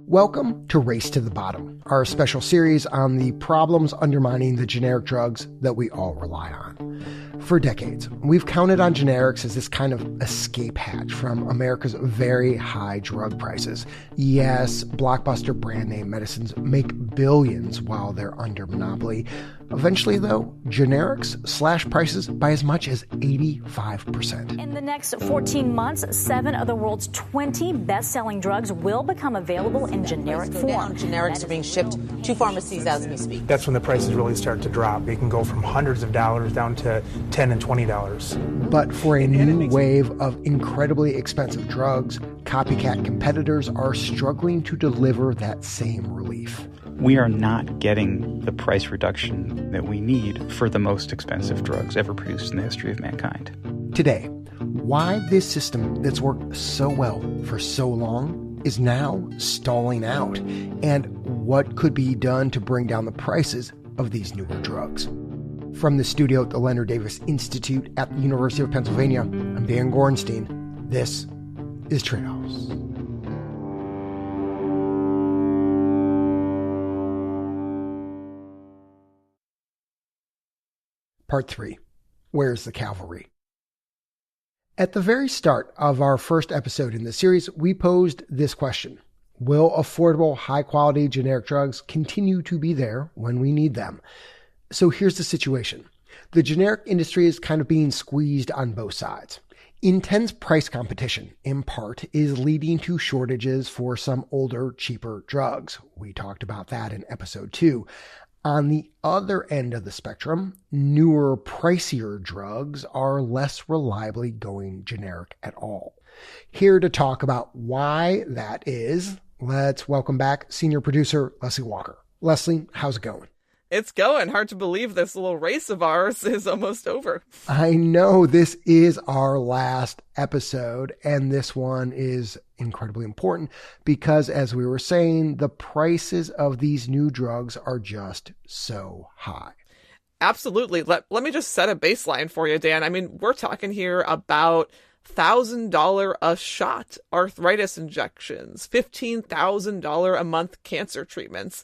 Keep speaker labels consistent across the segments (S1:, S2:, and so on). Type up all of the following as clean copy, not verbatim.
S1: Welcome to Race to the Bottom, our special series on the problems undermining the generic drugs that we all rely on. For decades, we've counted on generics as this kind of escape hatch from America's very high drug prices. Yes, blockbuster brand name medicines make billions while they're under monopoly. Eventually, though, generics slash prices by as much as 85%.
S2: In the next 14 months, 7 of the world's 20 best-selling drugs will become available in generic form.
S3: Generics are being shipped to pharmacies as we speak.
S4: That's when the prices really start to drop. They can go from hundreds of dollars down to $10 and $20.
S1: But for a new wave of incredibly expensive drugs, copycat competitors are struggling to deliver that same relief.
S5: We are not getting the price reduction that we need for the most expensive drugs ever produced in the history of mankind.
S1: Today, why this system that's worked so well for so long is now stalling out, and what could be done to bring down the prices of these newer drugs. From the studio at the Leonard Davis Institute at the University of Pennsylvania, I'm Dan Gorenstein. This is Tradeoffs. Part 3. Where's the Cavalry? At the very start of our first episode in the series, we posed this question. Will affordable, high-quality generic drugs continue to be there when we need them? So here's the situation. The generic industry is kind of being squeezed on both sides. Intense price competition, in part, is leading to shortages for some older, cheaper drugs. We talked about that in episode 2. On the other end of the spectrum, newer, pricier drugs are less reliably going generic at all. Here to talk about why that is, let's welcome back senior producer Leslie Walker. Leslie, how's it going?
S6: It's going. Hard to believe this little race of ours is almost over.
S1: I know this is our last episode, and this one is incredibly important because, as we were saying, the prices of these new drugs are just so high.
S6: Absolutely. Let me just set a baseline for you, Dan. I mean, we're talking here about $1,000 a shot arthritis injections, $15,000 a month cancer treatments.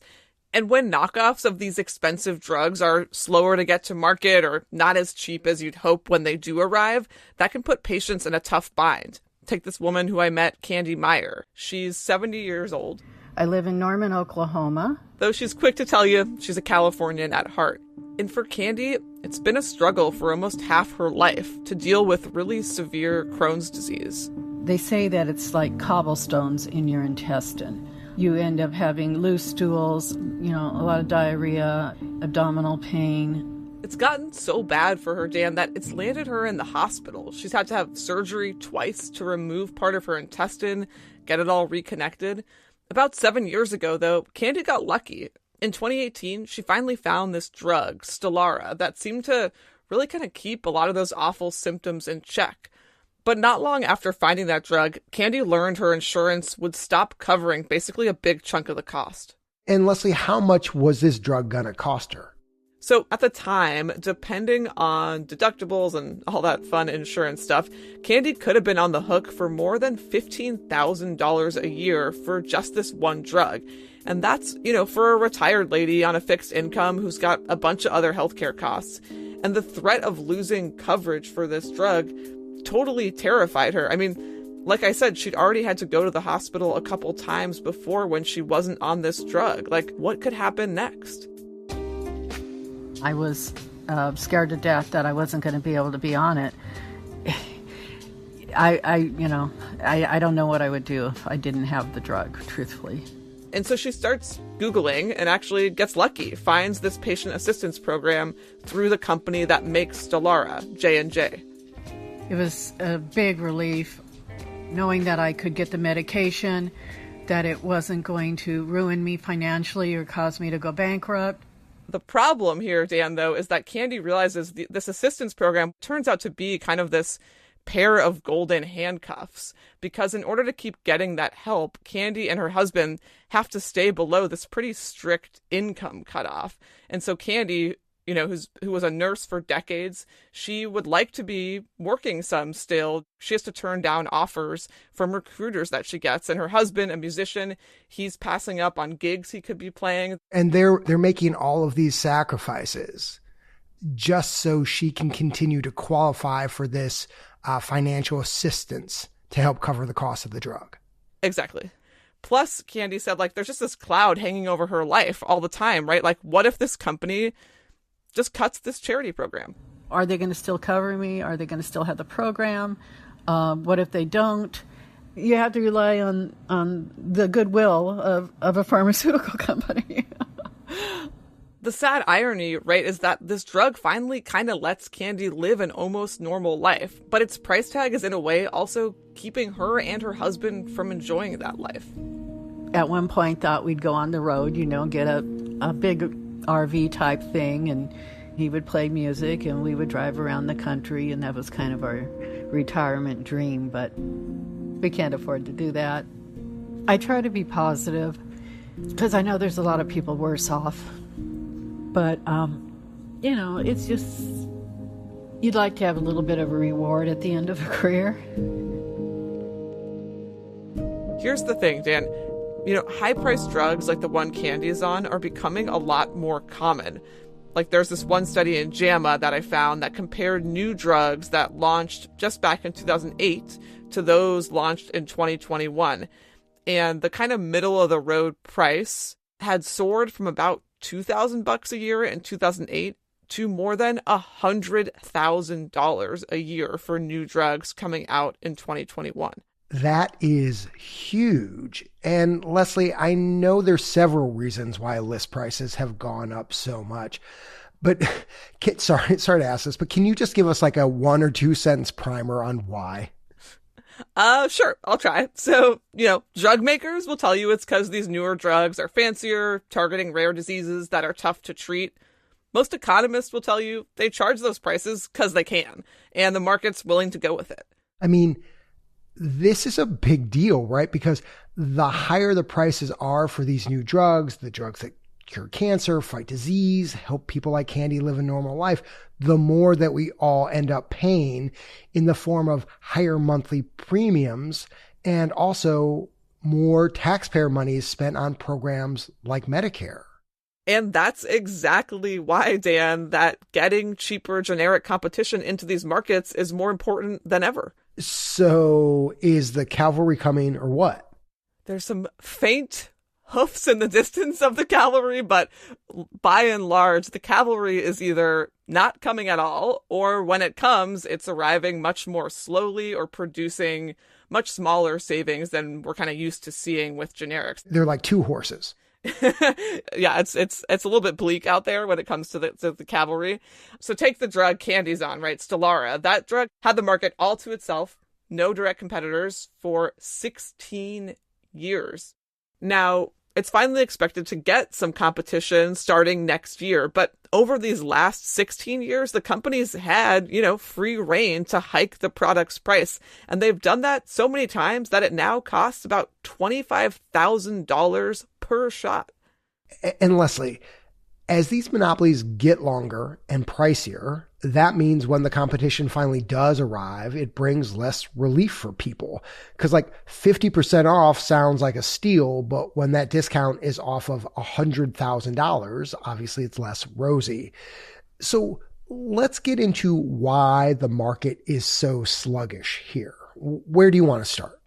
S6: And when knockoffs of these expensive drugs are slower to get to market or not as cheap as you'd hope when they do arrive, that can put patients in a tough bind. Take this woman who I met, Candy Meyer. She's 70 years old.
S7: I live in Norman, Oklahoma.
S6: Though she's quick to tell you she's a Californian at heart. And for Candy, it's been a struggle for almost half her life to deal with really severe Crohn's disease.
S7: They say that it's like cobblestones in your intestine. You end up having loose stools, a lot of diarrhea, abdominal pain.
S6: It's gotten so bad for her, Dan, that it's landed her in the hospital. She's had to have surgery twice to remove part of her intestine, get it all reconnected. About 7 years ago, though, Candy got lucky. In 2018, she finally found this drug, Stelara, that seemed to really kind of keep a lot of those awful symptoms in check. But not long after finding that drug, Candy learned her insurance would stop covering basically a big chunk of the cost.
S1: And Leslie, how much was this drug gonna cost her?
S6: So at the time, depending on deductibles and all that fun insurance stuff, Candy could have been on the hook for more than $15,000 a year for just this one drug. And that's, for a retired lady on a fixed income who's got a bunch of other healthcare costs. And the threat of losing coverage for this drug totally terrified her. I mean, like I said, she'd already had to go to the hospital a couple times before when she wasn't on this drug. Like, what could happen next?
S7: I was scared to death that I wasn't going to be able to be on it. I don't know what I would do if I didn't have the drug, truthfully.
S6: And so she starts Googling and actually gets lucky, finds this patient assistance program through the company that makes Stelara, J&J.
S7: It was a big relief knowing that I could get the medication, that it wasn't going to ruin me financially or cause me to go bankrupt.
S6: The problem here, Dan, though, is that Candy realizes this assistance program turns out to be kind of this pair of golden handcuffs, because in order to keep getting that help, Candy and her husband have to stay below this pretty strict income cutoff. And so Candy, who was a nurse for decades. She would like to be working some still. She has to turn down offers from recruiters that she gets. And her husband, a musician, he's passing up on gigs he could be playing.
S1: And they're making all of these sacrifices just so she can continue to qualify for this financial assistance to help cover the cost of the drug.
S6: Exactly. Plus, Candy said, there's just this cloud hanging over her life all the time, right? What if this company just cuts this charity program?
S7: Are they going to still cover me? Are they going to still have the program? What if they don't? You have to rely on the goodwill of a pharmaceutical company.
S6: The sad irony, right, is that this drug finally kind of lets Candy live an almost normal life, but its price tag is in a way also keeping her and her husband from enjoying that life.
S7: At one point thought we'd go on the road, get a big RV type thing, and he would play music and we would drive around the country, and that was kind of our retirement dream, but we can't afford to do that. I try to be positive because I know there's a lot of people worse off. But, it's just, you'd like to have a little bit of a reward at the end of a career.
S6: Here's the thing, Dan. High-priced drugs like the one Candy is on are becoming a lot more common. There's this one study in JAMA that I found that compared new drugs that launched just back in 2008 to those launched in 2021. And the kind of middle-of-the-road price had soared from about $2,000 a year in 2008 to more than $100,000 a year for new drugs coming out in 2021.
S1: That is huge. And Leslie, I know there's several reasons why list prices have gone up so much. But sorry to ask this, but can you just give us a 1 or 2 sentence primer on why?
S6: Sure, I'll try. So, drug makers will tell you it's because these newer drugs are fancier, targeting rare diseases that are tough to treat. Most economists will tell you they charge those prices because they can, and the market's willing to go with it.
S1: I mean, this is a big deal, right? Because the higher the prices are for these new drugs, the drugs that cure cancer, fight disease, help people like Candy live a normal life, the more that we all end up paying in the form of higher monthly premiums, and also more taxpayer money is spent on programs like Medicare.
S6: And that's exactly why, Dan, that getting cheaper generic competition into these markets is more important than ever.
S1: So is the cavalry coming or what?
S6: There's some faint hoofs in the distance of the cavalry, but by and large, the cavalry is either not coming at all, or when it comes, it's arriving much more slowly or producing much smaller savings than we're kind of used to seeing with generics.
S1: They're like 2 horses.
S6: Yeah, it's a little bit bleak out there when it comes to the cavalry. So take the drug Candy's on, right? Stelara. That drug had the market all to itself, no direct competitors for 16 years. Now, it's finally expected to get some competition starting next year, but over these last 16 years, the company's had, free reign to hike the product's price. And they've done that so many times that it now costs about $25,000 per shot.
S1: And Leslie, as these monopolies get longer and pricier, that means when the competition finally does arrive, it brings less relief for people. Because 50% off sounds like a steal, but when that discount is off of $100,000, obviously it's less rosy. So let's get into why the market is so sluggish here. Where do you want to start?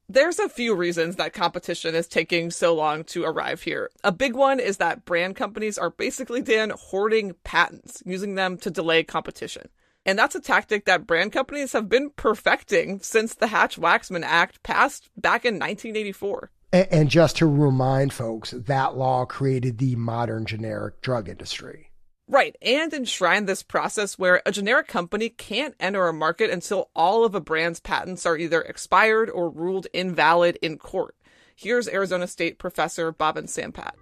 S6: There's a few reasons that competition is taking so long to arrive here. A big one is that brand companies are basically, Dan, hoarding patents, using them to delay competition. And that's a tactic that brand companies have been perfecting since the Hatch-Waxman Act passed back in 1984.
S1: And just to remind folks, that law created the modern generic drug industry.
S6: Right, and enshrine this process where a generic company can't enter a market until all of a brand's patents are either expired or ruled invalid in court. Here's Arizona State professor Bobin Sampat.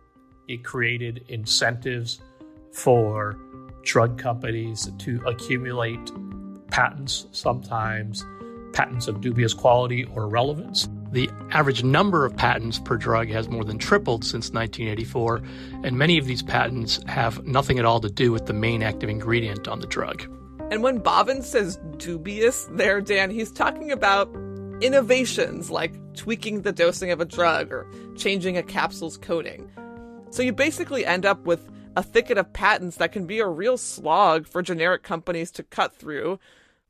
S8: It created incentives for drug companies to accumulate patents, sometimes patents of dubious quality or relevance. The average number of patents per drug has more than tripled since 1984, and many of these patents have nothing at all to do with the main active ingredient on the drug.
S6: And when Bhavin says dubious there, Dan, he's talking about innovations like tweaking the dosing of a drug or changing a capsule's coating. So you basically end up with a thicket of patents that can be a real slog for generic companies to cut through.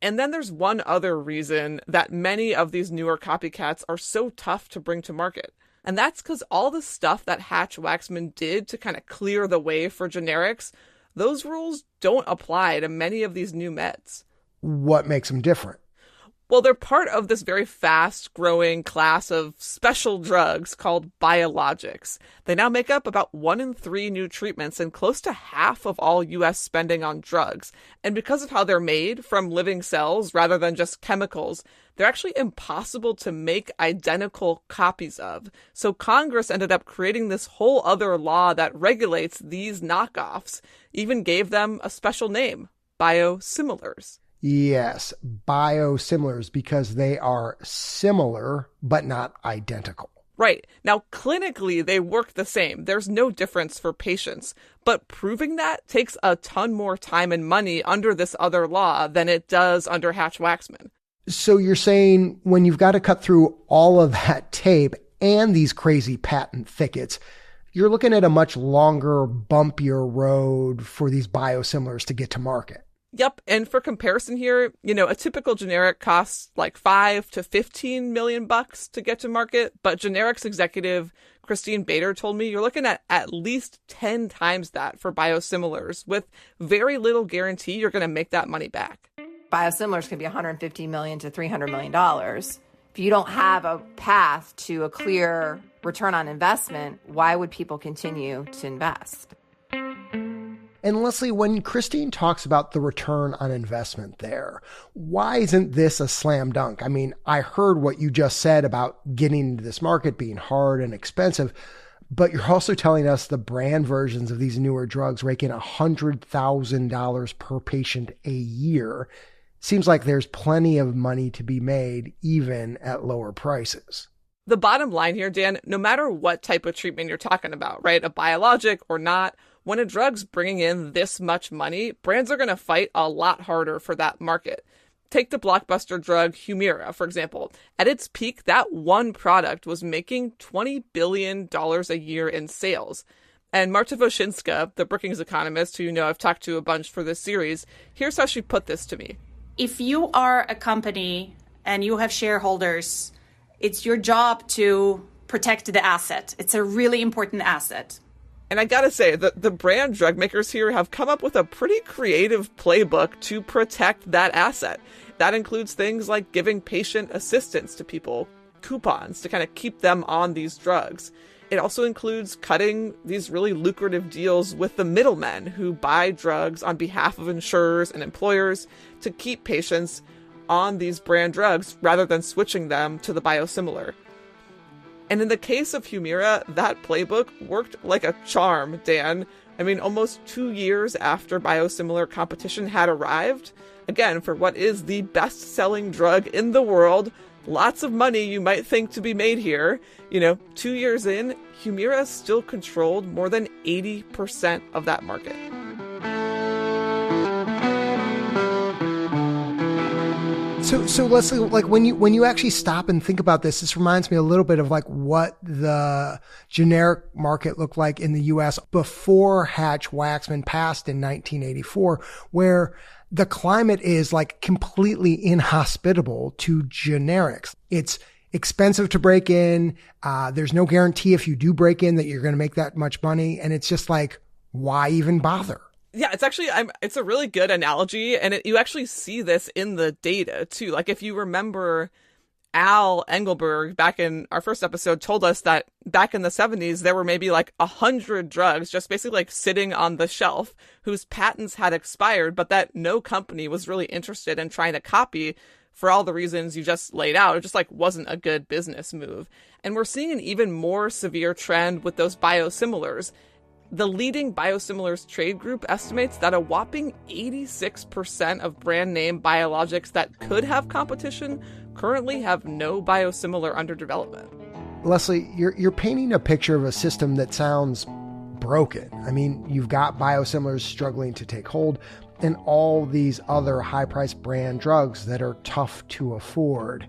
S6: And then there's one other reason that many of these newer copycats are so tough to bring to market. And that's because all the stuff that Hatch-Waxman did to kind of clear the way for generics, those rules don't apply to many of these new meds.
S1: What makes them different?
S6: Well, they're part of this very fast-growing class of special drugs called biologics. They now make up about 1 in 3 new treatments and close to half of all U.S. spending on drugs. And because of how they're made from living cells rather than just chemicals, they're actually impossible to make identical copies of. So Congress ended up creating this whole other law that regulates these knockoffs, even gave them a special name, biosimilars.
S1: Yes, biosimilars, because they are similar but not identical.
S6: Right. Now, clinically, they work the same. There's no difference for patients. But proving that takes a ton more time and money under this other law than it does under Hatch-Waxman.
S1: So you're saying when you've got to cut through all of that tape and these crazy patent thickets, you're looking at a much longer, bumpier road for these biosimilars to get to market.
S6: Yep. And for comparison here, a typical generic costs like $5 to $15 million to get to market. But generics executive Christine Bader told me you're looking at least 10 times that for biosimilars with very little guarantee you're going to make that money back.
S9: Biosimilars can be $150 million to $300 million. If you don't have a path to a clear return on investment, why would people continue to invest?
S1: And Leslie, when Christine talks about the return on investment there, why isn't this a slam dunk? I mean, I heard what you just said about getting into this market being hard and expensive, but you're also telling us the brand versions of these newer drugs rake in $100,000 per patient a year. Seems like there's plenty of money to be made even at lower prices.
S6: The bottom line here, Dan, no matter what type of treatment you're talking about, right, a biologic or not, when a drug's bringing in this much money, brands are going to fight a lot harder for that market. Take the blockbuster drug Humira, for example. At its peak, that one product was making $20 billion a year in sales. And Marta Woshinska, the Brookings economist who I've talked to a bunch for this series, here's how she put this to me.
S10: If you are a company and you have shareholders, it's your job to protect the asset. It's a really important asset.
S6: And I gotta say, the brand drug makers here have come up with a pretty creative playbook to protect that asset. That includes things like giving patient assistance to people, coupons to kind of keep them on these drugs. It also includes cutting these really lucrative deals with the middlemen who buy drugs on behalf of insurers and employers to keep patients on these brand drugs rather than switching them to the biosimilar. And in the case of Humira, that playbook worked like a charm, Dan. I mean, almost 2 years after biosimilar competition had arrived, again, for what is the best-selling drug in the world, lots of money you might think to be made here. 2 years in, Humira still controlled more than 80% of that market.
S1: So Leslie, like when you actually stop and think about this reminds me a little bit of like what the generic market looked like in the U.S. before Hatch-Waxman passed in 1984, where the climate is like completely inhospitable to generics. It's expensive to break in. There's no guarantee if you do break in that you're going to make that much money. And it's just like, why even bother?
S6: Yeah, it's a really good analogy, and you actually see this in the data too. Like if you remember, Al Engelberg back in our first episode told us that back in the 70s there were maybe like 100 drugs just basically like sitting on the shelf whose patents had expired, but that no company was really interested in trying to copy for all the reasons you just laid out. It just like wasn't a good business move. And we're seeing an even more severe trend with those biosimilars. The leading biosimilars trade group estimates that a whopping 86% of brand name biologics that could have competition currently have no biosimilar under development.
S1: Leslie, you're painting a picture of a system that sounds broken. I mean, you've got biosimilars struggling to take hold and all these other high-priced brand drugs that are tough to afford.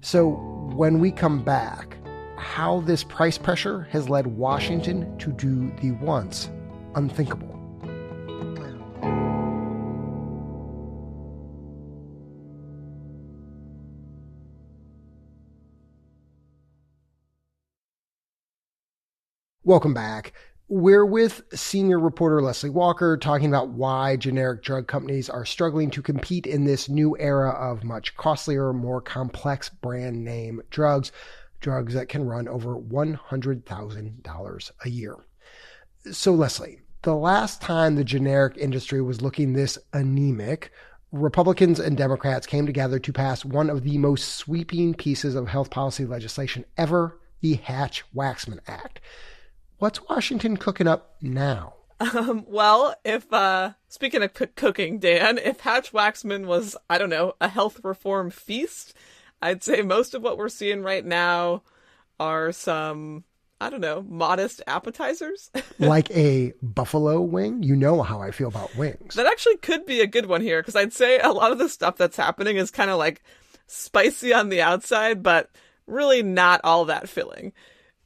S1: So when we come back, how this price pressure has led Washington to do the once unthinkable. Welcome back. We're with senior reporter Leslie Walker talking about why generic drug companies are struggling to compete in this new era of much costlier, more complex brand name drugs that can run over $100,000 a year. So Leslie, the last time the generic industry was looking this anemic, Republicans and Democrats came together to pass one of the most sweeping pieces of health policy legislation ever, the Hatch-Waxman Act. What's Washington cooking up now?
S6: Well, if, speaking of cooking, Dan, if Hatch-Waxman was, I don't know, a health reform feast, I'd say most of what we're seeing right now are some, I don't know, modest appetizers.
S1: Like a buffalo wing? You know how I feel about wings.
S6: That actually could be a good one here, because I'd say a lot of the stuff that's happening is kind of like spicy on the outside, but really not all that filling.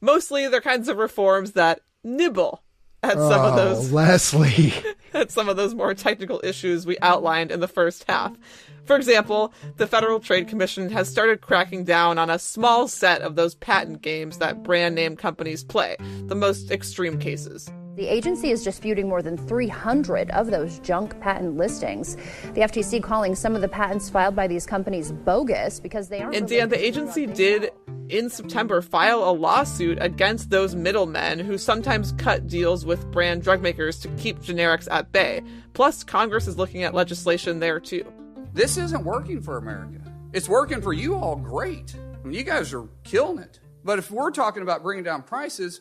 S6: Mostly they're kinds of reforms that nibble at some of those
S1: Leslie.
S6: at some of those more technical issues we outlined in the first half. For example, the Federal Trade Commission has started cracking down on a small set of those patent games that brand name companies play, the most extreme cases.
S11: The agency is disputing more than 300 of those junk patent listings. The FTC calling some of the patents filed by these companies bogus because they aren't...
S6: And Dan, the agency did, in September, file a lawsuit against those middlemen who sometimes cut deals with brand drug makers to keep generics at bay. Plus, Congress is looking at legislation there, too.
S12: This isn't working for America. It's working for you all great. I mean, you guys are killing it. But if we're talking about bringing down prices,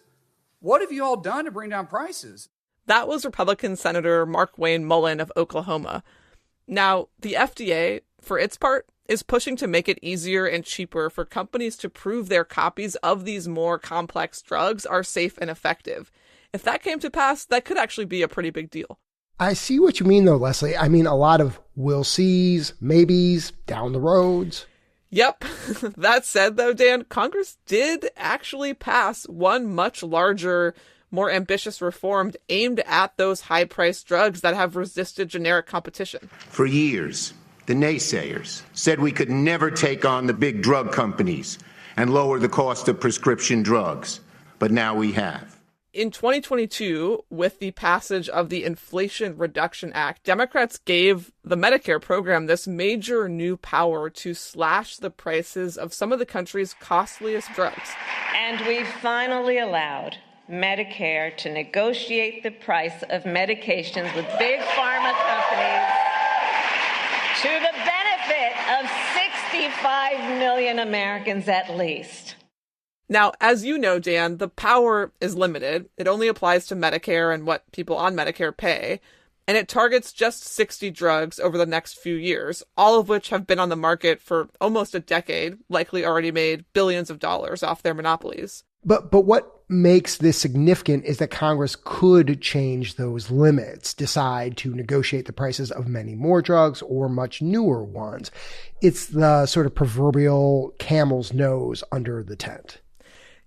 S12: what have you all done to bring down prices?
S6: That was Republican Senator Markwayne Mullin of Oklahoma. Now, the FDA, for its part, is pushing to make it easier and cheaper for companies to prove their copies of these more complex drugs are safe and effective. If that came to pass, that could actually be a pretty big deal.
S1: I see what you mean, though, Leslie. I mean, a lot of we'll sees, maybes, down the roads.
S6: Yep. That said, though, Dan, Congress did actually pass one much larger, more ambitious reform aimed at those high-priced drugs that have resisted generic competition.
S13: For years, the naysayers said we could never take on the big drug companies and lower the cost of prescription drugs. But now we have.
S6: In 2022, with the passage of the Inflation Reduction Act, Democrats gave the Medicare program this major new power to slash the prices of some of the country's costliest drugs.
S14: And we finally allowed Medicare to negotiate the price of medications with big pharma companies to the benefit of 65 million Americans at least.
S6: Now, as you know, Dan, the power is limited. It only applies to Medicare and what people on Medicare pay, and it targets just 60 drugs over the next few years, all of which have been on the market for almost a decade, likely already made billions of dollars off their monopolies.
S1: But what makes this significant is that Congress could change those limits, decide to negotiate the prices of many more drugs or much newer ones. It's the sort of proverbial camel's nose under the tent.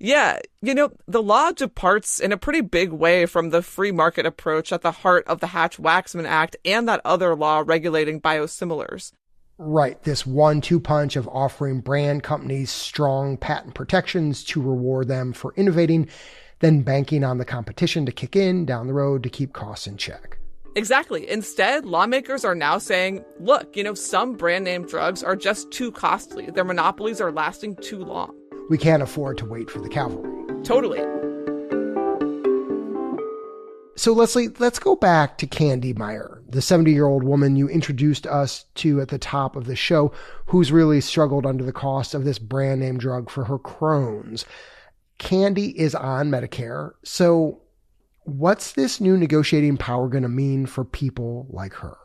S6: Yeah, you know, the law departs in a pretty big way from the free market approach at the heart of the Hatch-Waxman Act and that other law regulating biosimilars.
S1: Right, this 1-2 punch of offering brand companies strong patent protections to reward them for innovating, then banking on the competition to kick in down the road to keep costs in check.
S6: Exactly. Instead, lawmakers are now saying, look, you know, some brand name drugs are just too costly. Their monopolies are lasting too long.
S1: We can't afford to wait for the cavalry.
S6: Totally.
S1: So Leslie, let's go back to Candy Meyer, the 70-year-old woman you introduced us to at the top of the show, who's really struggled under the cost of this brand name drug for her Crohn's. Candy is on Medicare. So what's this new negotiating power going to mean for people like her?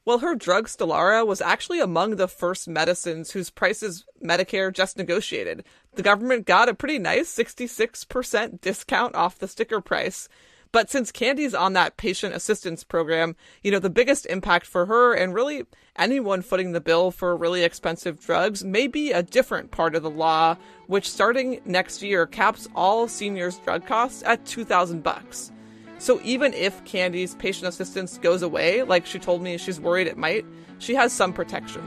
S6: Well, her drug Stelara was actually among the first medicines whose prices Medicare just negotiated. The government got a pretty nice 66% discount off the sticker price. But since Candy's on that patient assistance program, the biggest impact for her and really anyone footing the bill for really expensive drugs may be a different part of the law, which starting next year caps all seniors' drug costs at $2,000. So even if Candy's patient assistance goes away, like she told me she's worried it might, she has some protection.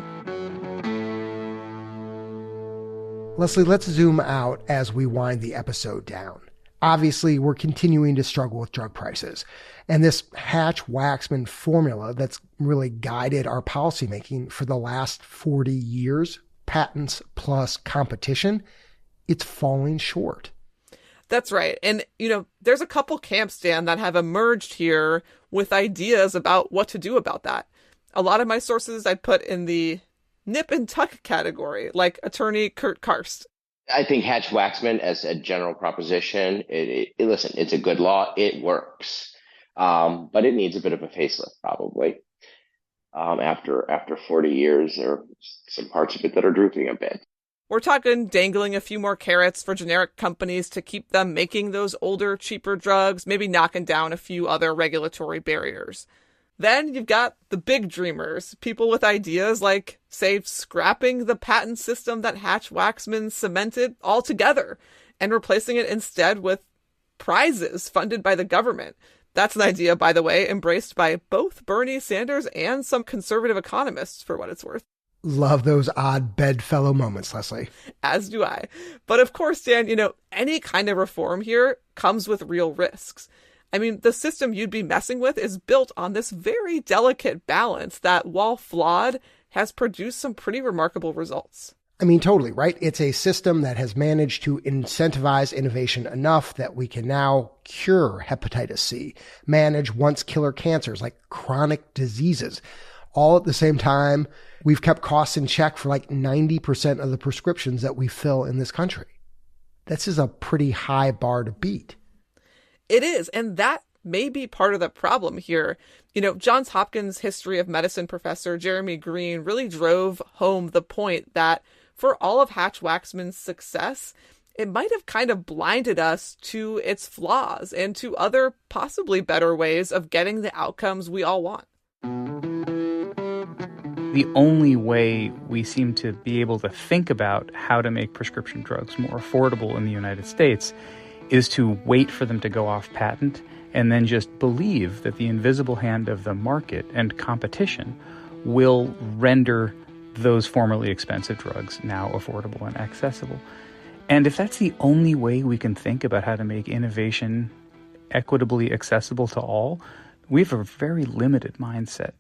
S1: Leslie, let's zoom out as we wind the episode down. Obviously, we're continuing to struggle with drug prices. And this Hatch-Waxman formula that's really guided our policymaking for the last 40 years, patents plus competition, it's falling short.
S6: That's right. And, there's a couple camps, Dan, that have emerged here with ideas about what to do about that. A lot of my sources I'd put in the nip and tuck category, like attorney Kurt Karst.
S15: I think Hatch-Waxman as a general proposition, listen, it's a good law. It works. But it needs a bit of a facelift probably. After 40 years, there are some parts of it that are drooping a bit.
S6: We're talking dangling a few more carrots for generic companies to keep them making those older, cheaper drugs, maybe knocking down a few other regulatory barriers. Then you've got the big dreamers, people with ideas like, say, scrapping the patent system that Hatch-Waxman cemented altogether and replacing it instead with prizes funded by the government. That's an idea, by the way, embraced by both Bernie Sanders and some conservative economists, for what it's worth.
S1: Love those odd bedfellow moments, Leslie.
S6: As do I. But of course, Dan, any kind of reform here comes with real risks. I mean, the system you'd be messing with is built on this very delicate balance that, while flawed, has produced some pretty remarkable results.
S1: I mean, totally, right? It's a system that has managed to incentivize innovation enough that we can now cure hepatitis C, manage once killer cancers like chronic diseases. All at the same time, we've kept costs in check for like 90% of the prescriptions that we fill in this country. This is a pretty high bar to beat.
S6: It is, and that may be part of the problem here. Johns Hopkins history of medicine professor Jeremy Green really drove home the point that for all of Hatch-Waxman's success, it might have kind of blinded us to its flaws and to other possibly better ways of getting the outcomes we all want.
S5: The only way we seem to be able to think about how to make prescription drugs more affordable in the United States is to wait for them to go off patent and then just believe that the invisible hand of the market and competition will render those formerly expensive drugs now affordable and accessible. And if that's the only way we can think about how to make innovation equitably accessible to all, we have a very limited mindset.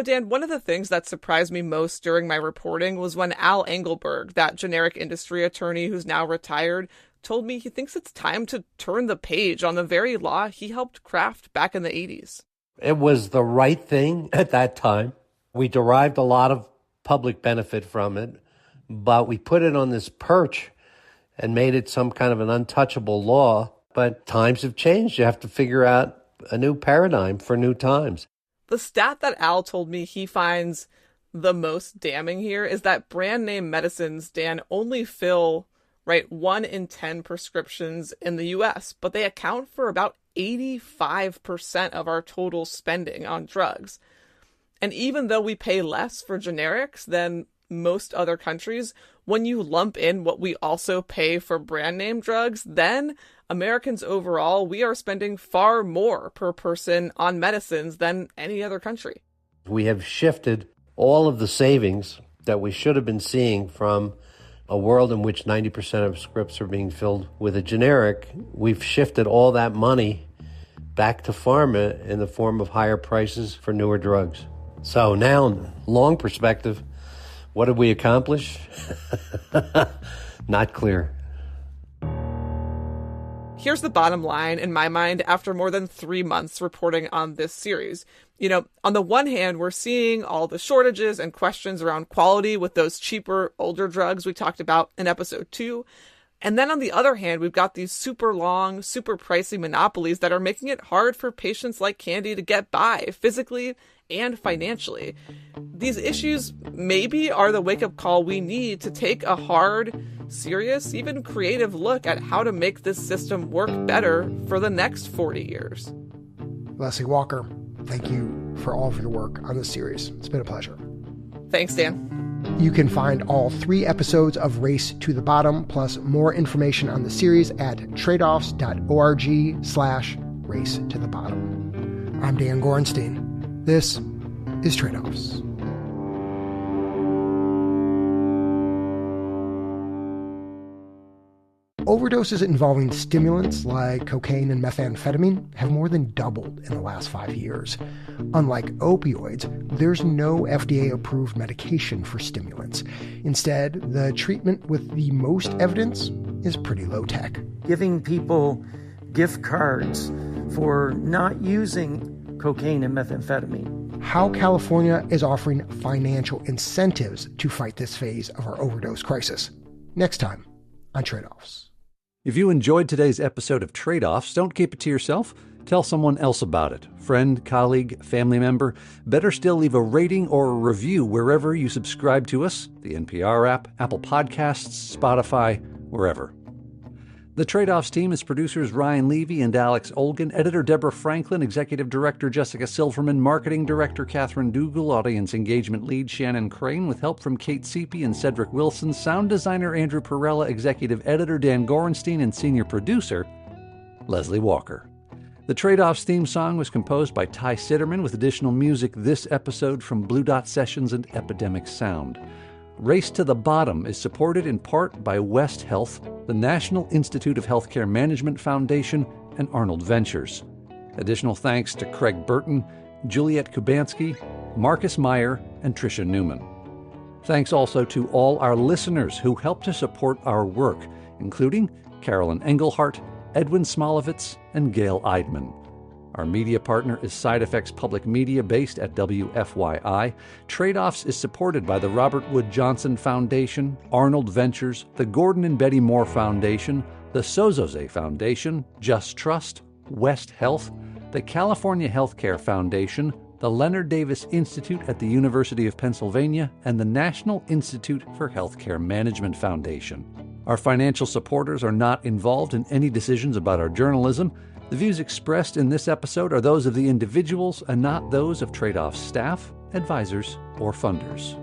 S6: Dan, one of the things that surprised me most during my reporting was when Al Engelberg, that generic industry attorney who's now retired, told me he thinks it's time to turn the page on the very law he helped craft back in the 80s.
S16: It was the right thing at that time. We derived a lot of public benefit from it, but we put it on this perch and made it some kind of an untouchable law. But times have changed. You have to figure out a new paradigm for new times.
S6: The stat that Al told me he finds the most damning here is that brand name medicines, Dan, only fill 1 in 10 prescriptions in the US, but they account for about 85% of our total spending on drugs. And even though we pay less for generics than most other countries, when you lump in what we also pay for brand name drugs, then Americans overall, we are spending far more per person on medicines than any other country.
S16: We have shifted all of the savings that we should have been seeing from a world in which 90% of scripts are being filled with a generic. We've shifted all that money back to pharma in the form of higher prices for newer drugs. So now, long perspective, what did we accomplish? Not clear.
S6: Here's the bottom line in my mind after more than 3 months reporting on this series. On the one hand, we're seeing all the shortages and questions around quality with those cheaper, older drugs we talked about in episode 2. And then on the other hand, we've got these super long, super pricey monopolies that are making it hard for patients like Candy to get by physically and financially. These issues maybe are the wake-up call we need to take a hard, serious, even creative look at how to make this system work better for the next 40 years.
S1: Leslie Walker, thank you for all of your work on this series. It's been a pleasure.
S6: Thanks, Dan.
S1: You can find all 3 episodes of Race to the Bottom, plus more information on the series at tradeoffs.org/race to the bottom. I'm Dan Gorenstein. This is Tradeoffs. Overdoses involving stimulants like cocaine and methamphetamine have more than doubled in the last 5 years. Unlike opioids, there's no FDA-approved medication for stimulants. Instead, the treatment with the most evidence is pretty low-tech.
S17: Giving people gift cards for not using cocaine and methamphetamine.
S1: How California is offering financial incentives to fight this phase of our overdose crisis. Next time on Tradeoffs.
S18: If you enjoyed today's episode of Tradeoffs, don't keep it to yourself. Tell someone else about it. Friend, colleague, family member. Better still, leave a rating or a review wherever you subscribe to us. The NPR app, Apple Podcasts, Spotify, wherever. The Tradeoffs team is producers Ryan Levy and Alex Olgin, editor Deborah Franklin, executive director Jessica Silverman, marketing director Catherine Dougal, audience engagement lead Shannon Crane, with help from Kate Seepy and Cedric Wilson, sound designer Andrew Perella, executive editor Dan Gorenstein, and senior producer Leslie Walker. The Tradeoffs theme song was composed by Ty Sitterman, with additional music this episode from Blue Dot Sessions and Epidemic Sound. Race to the Bottom is supported in part by West Health, the National Institute of Healthcare Management Foundation, and Arnold Ventures. Additional thanks to Craig Burton, Juliet Kubansky, Marcus Meyer, and Tricia Newman. Thanks also to all our listeners who help to support our work, including Carolyn Engelhart, Edwin Smolovitz, and Gail Eidman. Our media partner is Side Effects Public Media, based at WFYI. Tradeoffs is supported by the Robert Wood Johnson Foundation, Arnold Ventures, the Gordon and Betty Moore Foundation, the Sozoze Foundation, Just Trust, West Health, the California Healthcare Foundation, the Leonard Davis Institute at the University of Pennsylvania, and the National Institute for Healthcare Management Foundation. Our financial supporters are not involved in any decisions about our journalism. The views expressed in this episode are those of the individuals and not those of Tradeoffs staff, advisors, or funders.